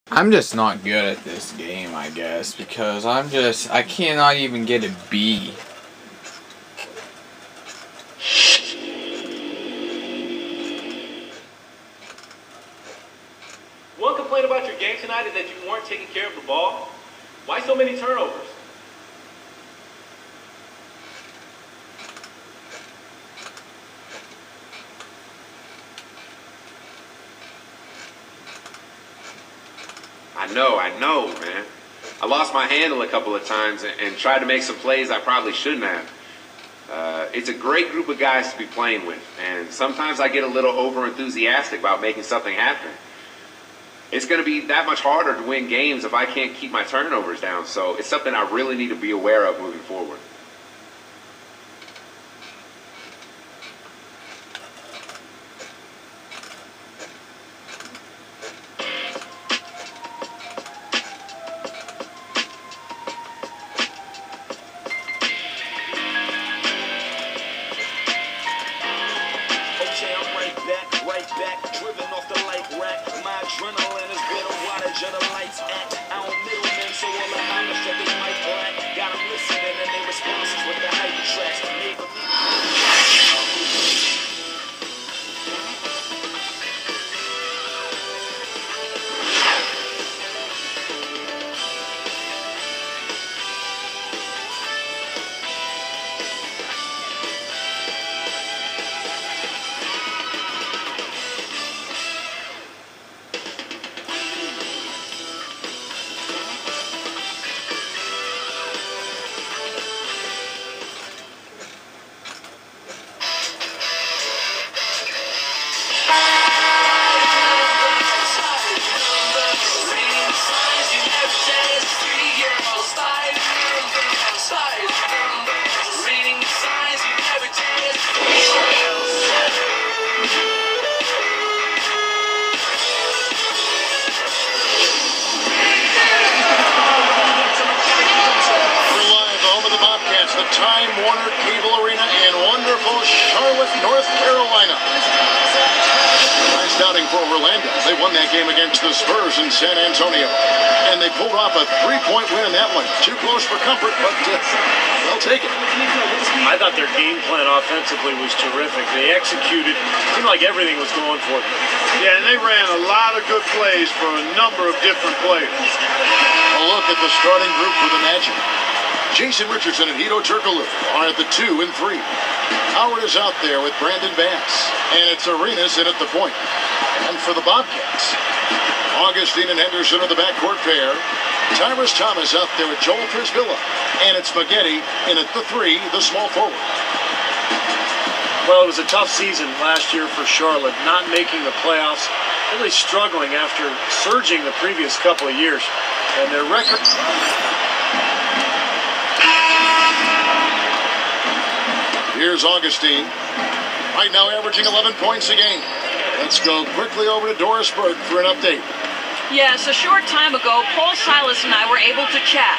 I'm just not good at this game, I guess, because I cannot even get a B. One complaint about your game tonight is that you weren't taking care of the ball. Why so many turnovers? I know, man. I lost my handle a couple of times and tried to make some plays I probably shouldn't have. It's a great group of guys to be playing with, and sometimes I get a little over-enthusiastic about making something happen. It's going to be that much harder to win games if I can't keep my turnovers down, so it's something I really need to be aware of moving forward. Driven off the light rack. My adrenaline is where the wattage of the lights at. I don't middlemen, so all the homage that they might lack. Got them listening and they responses with the hype tracks. Time Warner Cable Arena in wonderful Charlotte, North Carolina. Nice outing for Orlando. They won that game against the Spurs in San Antonio. And they pulled off a 3-point win in that one. Too close for comfort, but they'll take it. I thought their game plan offensively was terrific. They executed. It seemed like everything was going for them. Yeah, and they ran a lot of good plays for a number of different players. A look at the starting group for the Magic. Jason Richardson and Hito Turkoglu are at the 2 and 3. Howard is out there with Brandon Bass, and it's Arenas in at the point. And for the Bobcats, Augustine and Henderson are the backcourt pair. Tyrus Thomas out there with Joel Prisbilla, and it's Spaghetti in at the 3, the small forward. Well, it was a tough season last year for Charlotte, not making the playoffs, really struggling after surging the previous couple of years. And their record... Here's Augustine, right now averaging 11 points a game. Let's go quickly over to Doris Burke for an update. Yes, a short time ago, Paul Silas and I were able to chat.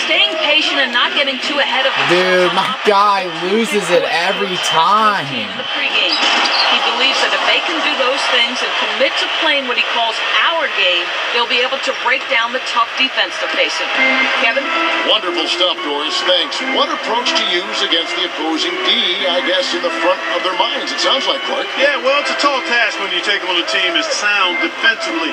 Staying patient and not getting too ahead of himself. Dude, my guy loses it every time. The pregame. He believes that if they can do those things and commit to playing what he calls our game, they'll be able to break down the tough defense they're facing. Kevin? Wonderful stuff, Doris. Thanks. What approach to use against the opposing D, I guess, in the front of their minds, it sounds like, Clark. Yeah, well, it's a tall task when you take on a team as sound defensively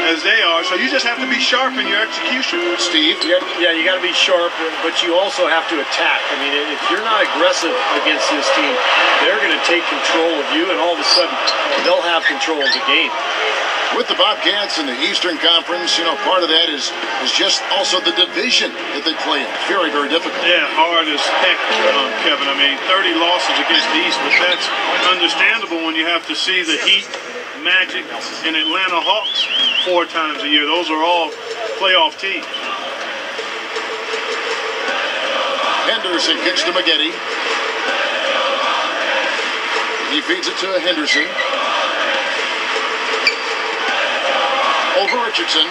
as they are, so you just have to be sharp in your execution. Steve? Yeah, you got to be sharp, but you also have to attack. I mean, if you're not aggressive against this team, they're going to take control of you, and all of a sudden, they'll have control of the game. With the Bobcats in the Eastern Conference, you know, part of that is just also the division that they play in. Very, very difficult. Yeah, hard as heck, Kevin. I mean, 30 losses against the East, but that's understandable when you have to see the Heat, Magic, and Atlanta Hawks 4 times a year. Those are all playoff teams. Henderson kicks to Spaghetti. He feeds it to Henderson. Over Richardson,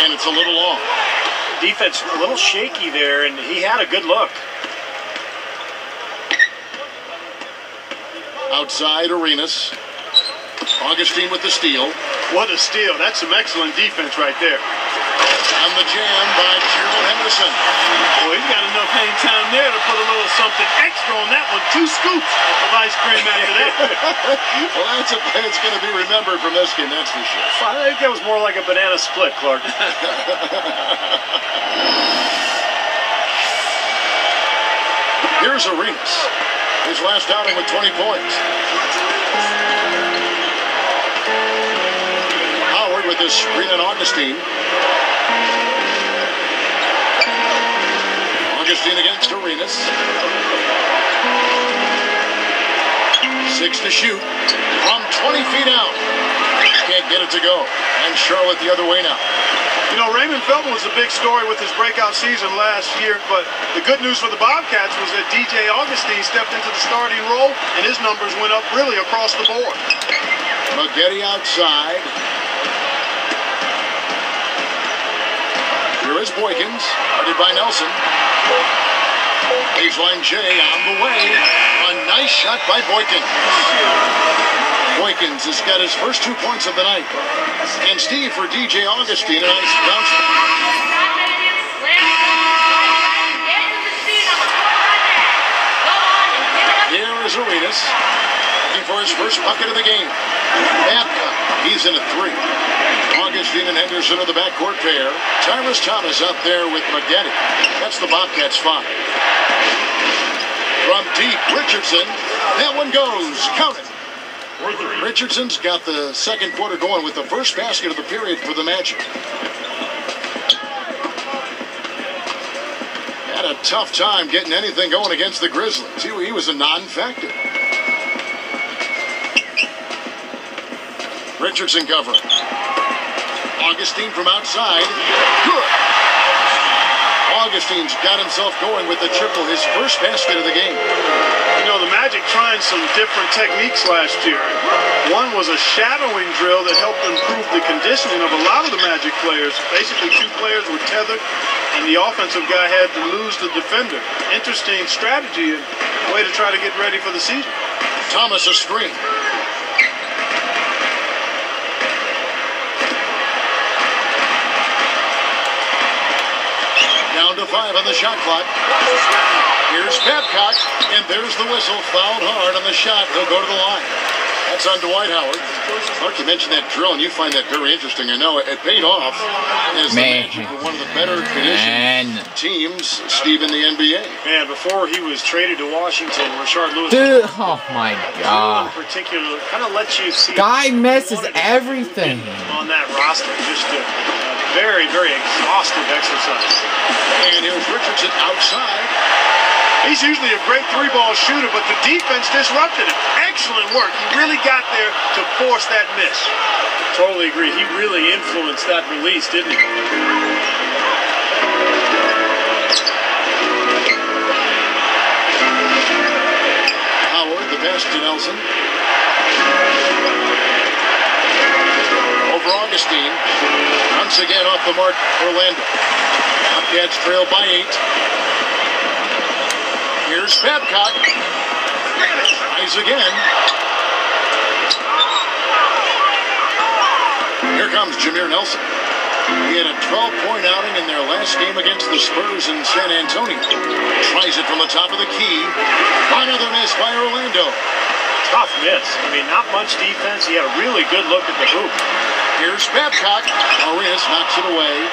and it's a little long. Defense a little shaky there, and he had a good look. Outside Arenas. Augustine with the steal. What a steal. That's some excellent defense right there. And the jam by Gerald Henderson. Well, he's got enough hang time there to put a little something extra on that one. 2 scoops of ice cream after that. Well, that's a play that's going to be remembered from this game, that's for sure. I think that was more like a banana split, Clark. Here's Arenas. His last outing with 20 points. Howard with his screen on Augustine. Augustine against Arenas. 6 to shoot from 20 feet out. Can't get it to go. And Charlotte the other way now. You know, Raymond Felton was a big story with his breakout season last year, but the good news for the Bobcats was that DJ Augustine stepped into the starting role, and his numbers went up really across the board. Maggette outside. Here is Boykins, guarded by Nelson. Baseline J on the way. A nice shot by Boykins. Boykins has got his first 2 points of the night. And Steve for DJ Augustine, a nice bounce. Here is Arenas, looking for his first bucket of the game. Babcock, he's in at 3. Augustine and Henderson are the backcourt pair. Tyrus Thomas out there with Maggette. That's the Bobcats 5. From deep, Richardson. That one goes. Count it. Richardson's got the second quarter going with the first basket of the period for the Magic. Had a tough time getting anything going against the Grizzlies. He was a non-factor. Richardson covering. Augustine from outside. Good. Augustine's got himself going with the triple, his first basket of the game. You know, the Magic trying some different techniques last year. One was a shadowing drill that helped improve the conditioning of a lot of the Magic players. Basically, 2 players were tethered, and the offensive guy had to lose the defender. Interesting strategy and way to try to get ready for the season. Thomas a screen. Down to 5 on the shot clock. Here's Babcock, and there's the whistle. Fouled hard on the shot. He'll go to the line. That's on Dwight Howard. Mark, you mentioned that drill, and you find that very interesting. I know it paid off. As the Magic were one of the better conditioned teams, Steve, in the NBA. Man, before he was traded to Washington, Rashard Lewis. Dude, oh my God. In particular, kind of lets you see. Guy misses everything on that roster. Just a very, very exhaustive exercise. And here's Richardson outside. He's usually a great 3-ball shooter, but the defense disrupted him. Excellent work. He really got there to force that miss. Totally agree. He really influenced that release, didn't he? Howard, the pass to Nelson. Over Augustine. Once again off the mark, Orlando. Bobcats trail by 8. Here's Babcock. Tries again. Here comes Jameer Nelson. He had a 12-point outing in their last game against the Spurs in San Antonio. Tries it from the top of the key. Another miss by Orlando. Tough miss. I mean, not much defense. He had a really good look at the hoop. Here's Babcock. Arenas knocks it away.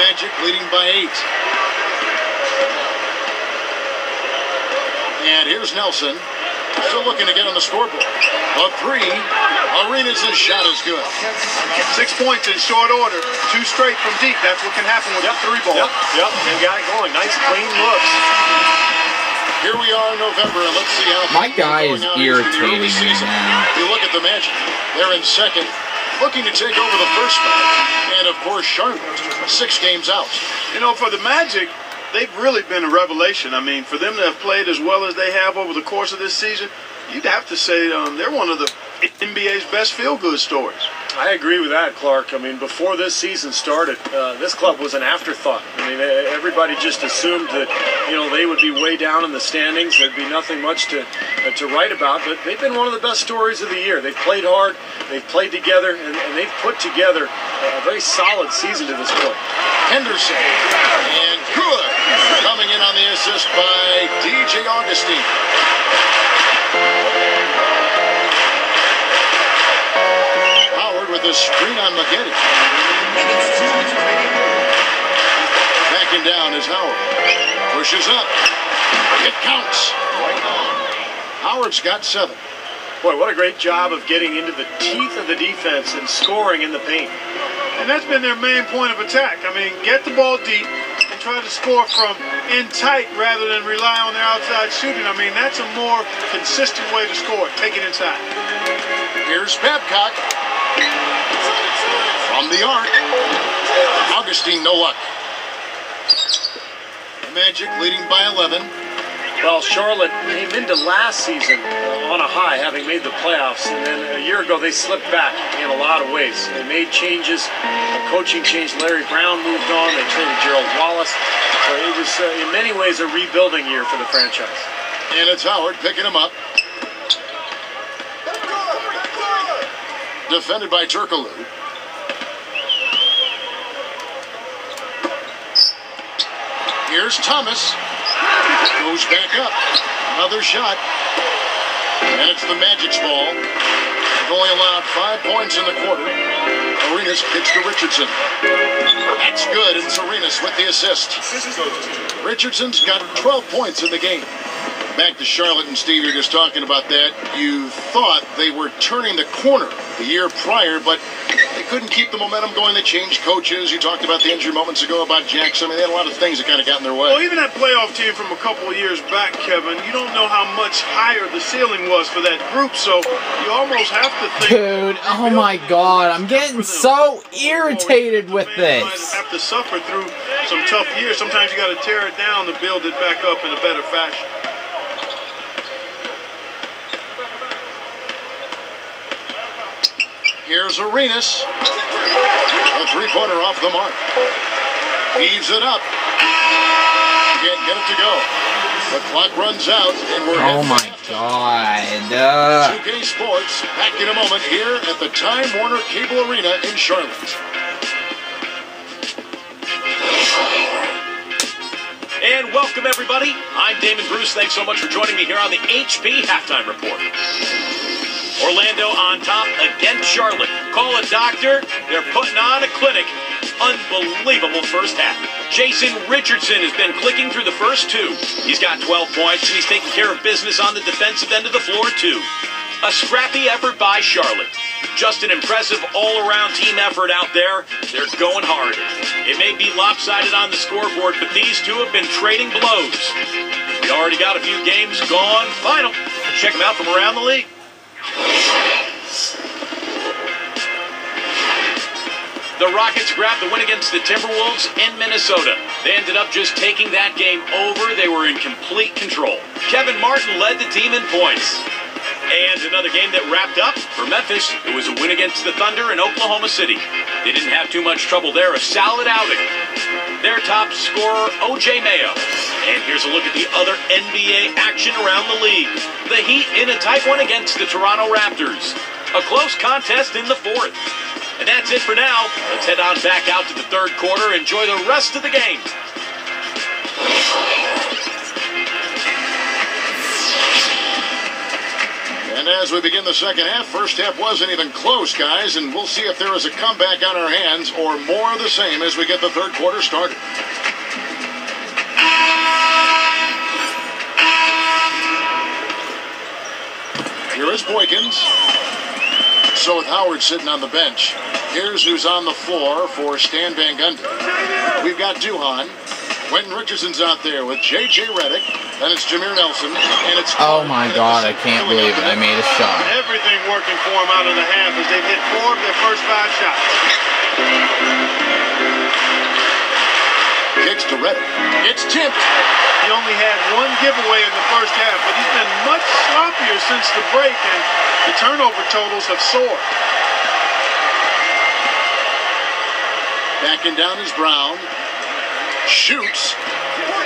Magic leading by 8. And here's Nelson. Still looking to get on the scoreboard. A 3. Arenas' shot is good. 6 points in short order. 2 straight from deep. That's what can happen with a 3-ball. Yep, they got it going. Nice, clean looks. Here we are in November, and let's see how my guy is irritating me now. If you look at the Magic, they're in second, looking to take over the first spot. And, of course, Charlotte, 6 games out. You know, for the Magic, they've really been a revelation. I mean, for them to have played as well as they have over the course of this season, you'd have to say they're one of the NBA's best feel-good stories. I agree with that, Clark. I mean, before this season started, this club was an afterthought. I mean, everybody just assumed that, they would be way down in the standings. There'd be nothing much to write about. But they've been one of the best stories of the year. They've played hard, they've played together, and they've put together a very solid season to this point. Henderson, and good. Coming in on the assist by DJ Augustine. With a screen on Maggette. Backing down is Howard. Pushes up. It counts. Howard's got 7. Boy, what a great job of getting into the teeth of the defense and scoring in the paint. And that's been their main point of attack. I mean, get the ball deep and try to score from in tight rather than rely on their outside shooting. I mean, that's a more consistent way to score. Take it inside. Here's Babcock. From the arc. Augustine, no luck. The Magic leading by 11. Well, Charlotte came into last season on a high, having made the playoffs, and then a year ago they slipped back in a lot of ways. They made changes, coaching changed. Larry Brown moved on. They traded Gerald Wallace. So it was, in many ways, a rebuilding year for the franchise. And it's Howard picking him up. Defended by Turkoglu. Here's Thomas. Goes back up. Another shot. And it's the Magic's ball. They've only allowed 5 points in the quarter. Arenas kicks to Richardson. That's good, and it's Arenas with the assist. Richardson's got 12 points in the game. Back to Charlotte, and Steve, you're just talking about that. You thought they were turning the corner the year prior, but they couldn't keep the momentum going. They changed coaches. You talked about the injury moments ago about Jackson. I mean, they had a lot of things that kind of got in their way. Well, even that playoff team from a couple of years back, Kevin, you don't know how much higher the ceiling was for that group, so you almost have to think... Dude, oh my God, I'm getting so irritated with this. You have to suffer through some tough years. Sometimes you got to tear it down to build it back up in a better fashion. Here's Arenas. A three-pointer off the mark. Heaves it up. Can't get it to go. The clock runs out, and we're oh my God. 2K Sports, back in a moment here at the Time Warner Cable Arena in Charlotte. And welcome, everybody. I'm Damon Bruce. Thanks so much for joining me here on the HP Halftime Report. Orlando on top against Charlotte. Call a doctor. They're putting on a clinic. Unbelievable first half. Jason Richardson has been clicking through the first 2. He's got 12 points, and he's taking care of business on the defensive end of the floor, too. A scrappy effort by Charlotte. Just an impressive all-around team effort out there. They're going hard. It may be lopsided on the scoreboard, but these two have been trading blows. We already got a few games gone final. Check them out from around the league. The Rockets grabbed the win against the Timberwolves in Minnesota. They ended up just taking that game over. They were in complete control. Kevin Martin led the team in points. And another game that wrapped up for Memphis. It was a win against the Thunder in Oklahoma City. They didn't have too much trouble there. A solid outing. Their top scorer, O.J. Mayo. And here's a look at the other NBA action around the league. The Heat in a tight one against the Toronto Raptors. A close contest in the 4th. And that's it for now. Let's head on back out to the 3rd quarter. Enjoy the rest of the game. And as we begin the second half, first half wasn't even close, guys, and we'll see if there is a comeback on our hands or more of the same as we get the 3rd quarter started. Here is Boykins. So with Howard sitting on the bench, here's who's on the floor for Stan Van Gundy. We've got Duhan. Quentin Richardson's out there with J.J. Redick. Then it's Jameer Nelson. And it's oh my God, I can't believe it. I made a shot. Everything working for him out of the half as they've hit 4 of their first 5 shots. Kicks to Redick. It's tipped. He only had 1 giveaway in the first half, but he's been much sloppier since the break, and the turnover totals have soared. Backing down is Brown. Shoots.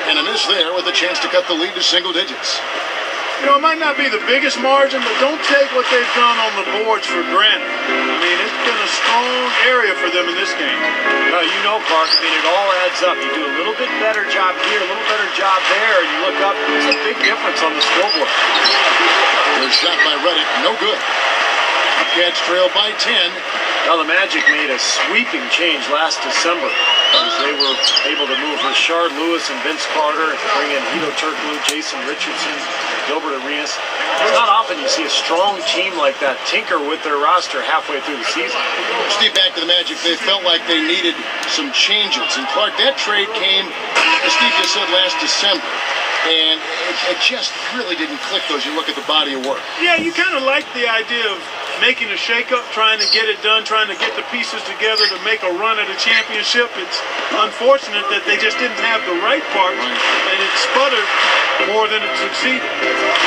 And a miss there with a chance to cut the lead to single digits. You know, it might not be the biggest margin, but don't take what they've done on the boards for granted. I mean, it's been a strong area for them in this game. You know, Clark, I mean, it all adds up. You do a little bit better job here, a little better job there, and you look up, there's a big difference on the scoreboard. There's shot by Reddick, no good. Cats trail by 10. Now the Magic made a sweeping change last December as they were able to move Rashard Lewis and Vince Carter and bring in Hedo Turkoglu, Jason Richardson, Gilbert Arenas. It's not often you see a strong team like that tinker with their roster halfway through the season. Steve, back to the Magic, they felt like they needed some changes. And Clark, that trade came, as Steve just said, last December. And it just really didn't click though as you look at the body of work. Yeah, you kind of like the idea of making a shakeup, trying to get it done, trying to get the pieces together to make a run at a championship. It's unfortunate that they just didn't have the right parts, and it sputtered more than it succeeded.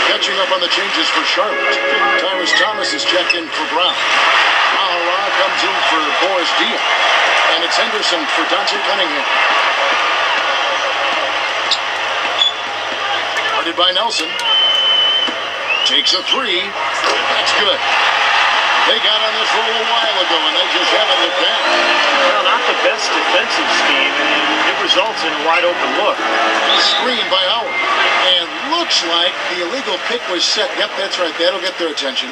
Catching up on the changes for Charlotte. Tyrus Thomas is checked in for Brown. Mahara comes in for Boris Diaw. And it's Henderson for Dante Cunningham. Guarded by Nelson. Takes a three. That's good. They got on this roll a while ago, and they just haven't looked back. Well, not the best defensive scheme, and it results in a wide-open look. Screen by Howard. And looks like the illegal pick was set. Yep, that's right. That'll get their attention.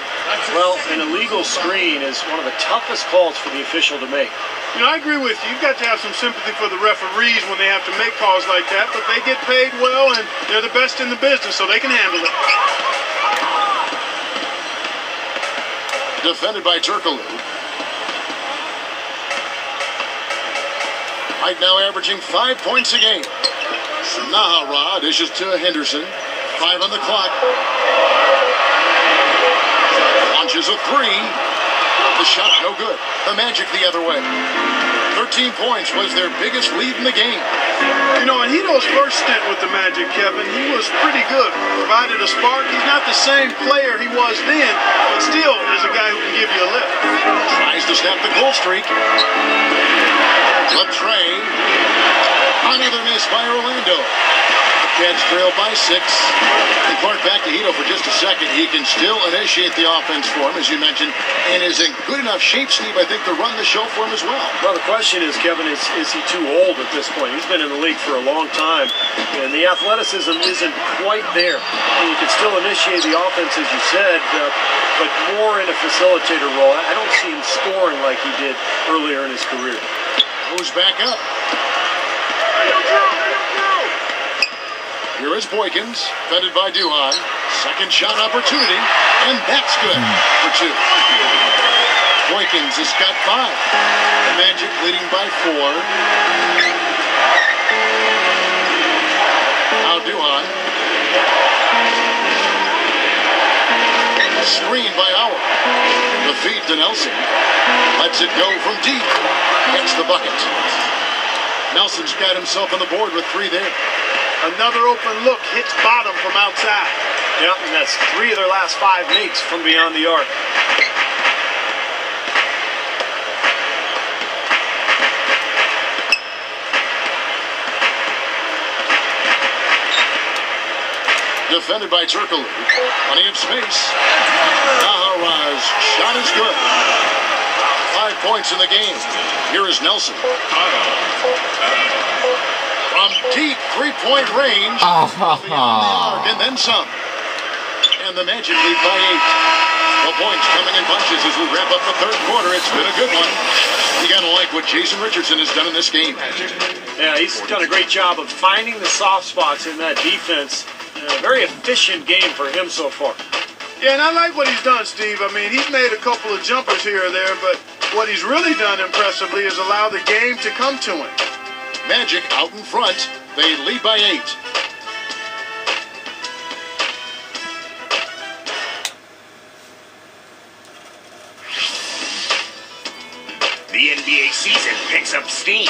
Well, an illegal screen is one of the toughest calls for the official to make. You know, I agree with you. You've got to have some sympathy for the referees when they have to make calls like that, but they get paid well, and they're the best in the business, so they can handle it. Defended by Turkoglu. Right now averaging 5 points a game. Nahara dishes to Henderson. 5 on the clock. Launches a three. The shot no good. The Magic the other way. 13 points was their biggest lead in the game. You know, in Hedo's first stint with the Magic, Kevin, he was pretty good. Provided a spark. He's not the same player he was then, but still is a guy who can give you a lift. Tries to snap the goal streak. Latrey. Another miss by Orlando. The Cats trail by 6. And Clark, back to Hedo for just a second. He can still initiate the offense for him, as you mentioned, and is in good enough shape, Steve, I think, to run the show for him as well. Well, the question is, Kevin, is he too old at this point? He's been in the league for a long time, and the athleticism isn't quite there. And you can still initiate the offense, as you said, but more in a facilitator role. I don't see him scoring like he did earlier in his career. Goes back up. Here is Boykins, fended by Duhan. Second shot opportunity, and that's good for 2. Boykins has got 5. The Magic leading by 4. Now Duhan. Screen by Howard. The feed to Nelson. Lets it go from deep. Gets the bucket. Nelson's got himself on the board with 3 there. Another open look, hits bottom from outside. Yep, and that's 3 of their last 5 makes from beyond the arc. Defended by Turkoglu. Plenty of space. Nahara's shot is good. 5 points in the game. Here is Nelson. From deep three-point range. And then some. And the Magic lead by 8. The points coming in bunches as we wrap up the third quarter. It's been a good one. You gotta like what Jason Richardson has done in this game. Yeah, he's done a great job of finding the soft spots in that defense. A very efficient game for him so far. Yeah, and I like what he's done, Steve. I mean, he's made a couple of jumpers here or there, but what he's really done impressively is allow the game to come to him. Magic out in front. They lead by 8. The NBA season picks up steam.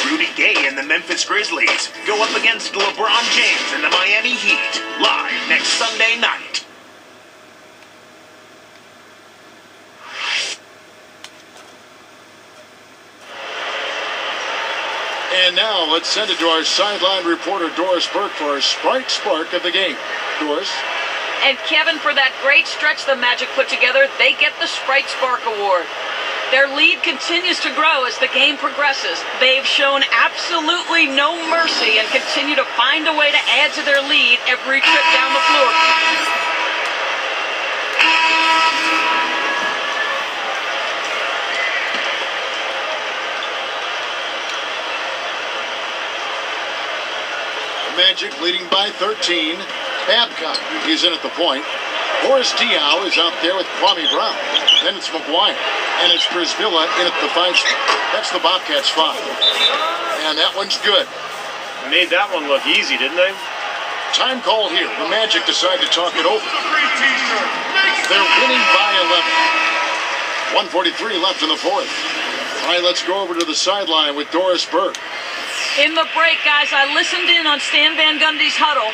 Rudy Gay and the Memphis Grizzlies go up against LeBron James and the Miami Heat, live next Sunday night. And now let's send it to our sideline reporter, Doris Burke, for our Sprite Spark of the game. Doris? And Kevin, for that great stretch the Magic put together, they get the Sprite Spark Award. Their lead continues to grow as the game progresses. They've shown absolutely no mercy and continue to find a way to add to their lead every trip down the floor. The Magic leading by 13. Babcock, he's in at the point. Boris Diaw is out there with Kwame Brown. Then it's McGuire. And it's Brisbilla in at the 5 spot. That's the Bobcats 5. And that one's good. Made that one look easy, didn't they? Time called here. The Magic decide to talk it over. They're winning by 11. 1:43 left in the fourth. All right, let's go over to the sideline with Doris Burke. In the break, guys, I listened in on Stan Van Gundy's huddle.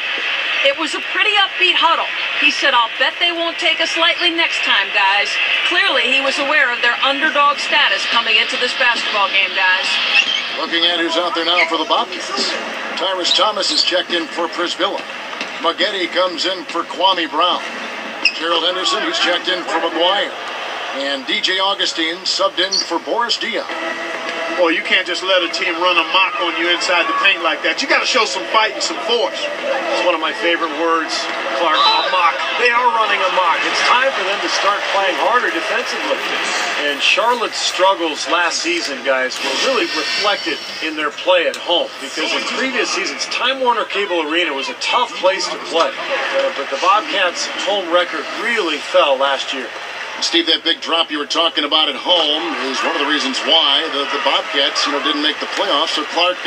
It was a pretty upbeat huddle. He said, I'll bet they won't take us lightly next time, guys. Clearly, he was aware of their underdog status coming into this basketball game, guys. Looking at who's out there now for the Bobcats. Tyrus Thomas is checked in for Brisbilla. Maggette comes in for Kwame Brown. Gerald Henderson, he's checked in for McGuire. And DJ Augustine subbed in for Boris Diaw. Well, you can't just let a team run amok on you inside the paint like that. You got to show some fight and some force. It's one of my favorite words, Clark, amok. They are running amok. It's time for them to start playing harder defensively. And Charlotte's struggles last season, guys, were really reflected in their play at home. Because in previous seasons, Time Warner Cable Arena was a tough place to play. But the Bobcats' home record really fell last year. Steve, that big drop you were talking about at home is one of the reasons why the Bobcats, didn't make the playoffs. So, Clark,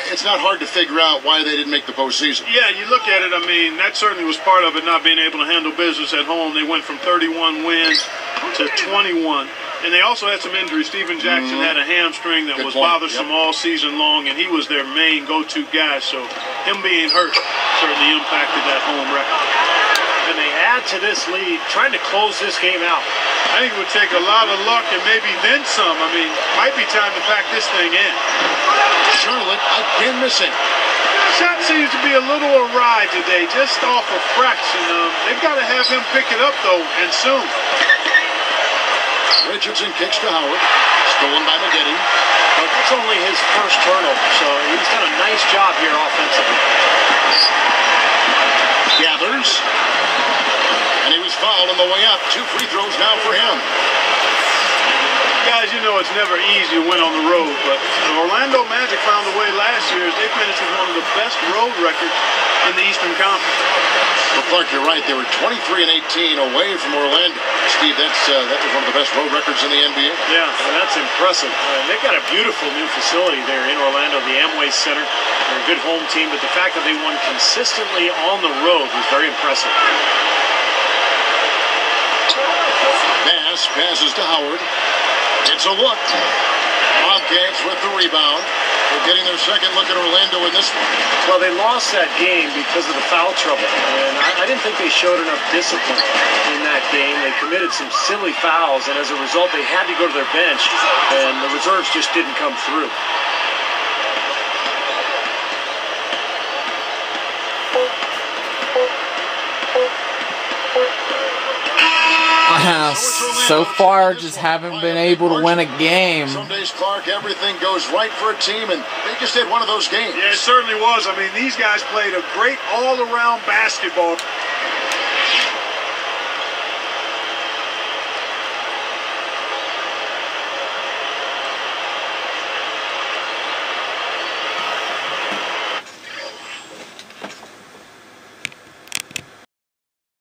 it's not hard to figure out why they didn't make the postseason. Yeah, you look at it, I mean, that certainly was part of it, not being able to handle business at home. They went from 31 wins to 21. And they also had some injuries. Steven Jackson had a hamstring that was bothersome all season long, and he was their main go-to guy. So him being hurt certainly impacted that home record. And they add to this lead, trying to close this game out. I think it would take a lot of luck and maybe then some. I mean, might be time to pack this thing in. Charlotte again missing. Shot seems to be a little awry today, just off a fraction. They've got to have him pick it up, though, and soon. Richardson kicks to Howard. Stolen by Maggette. But that's only his first turnover, so he's done a nice job here offensively. Gathers. And he was fouled on the way up. 2 free throws now for him. Guys, you know it's never easy to win on the road, but Orlando Magic found a way last year as they finished with one of the best road records in the Eastern Conference. Well, Clark, you're right. They were 23-18 away from Orlando. Steve, that was one of the best road records in the NBA. Yeah, and that's impressive. They've got a beautiful new facility there in Orlando, the Amway Center. They're a good home team, but the fact that they won consistently on the road was very impressive. Bass passes to Howard. It's a look. Bobcats with the rebound. They're getting their second look at Orlando in this one. Well, they lost that game because of the foul trouble. And I didn't think they showed enough discipline in that game. They committed some silly fouls, and as a result, they had to go to their bench, and the reserves just didn't come through. So far, just haven't been able to win a game. Some days, Clark, everything goes right for a team, and they just had one of those games. Yeah, it certainly was. I mean, these guys played a great all-around basketball.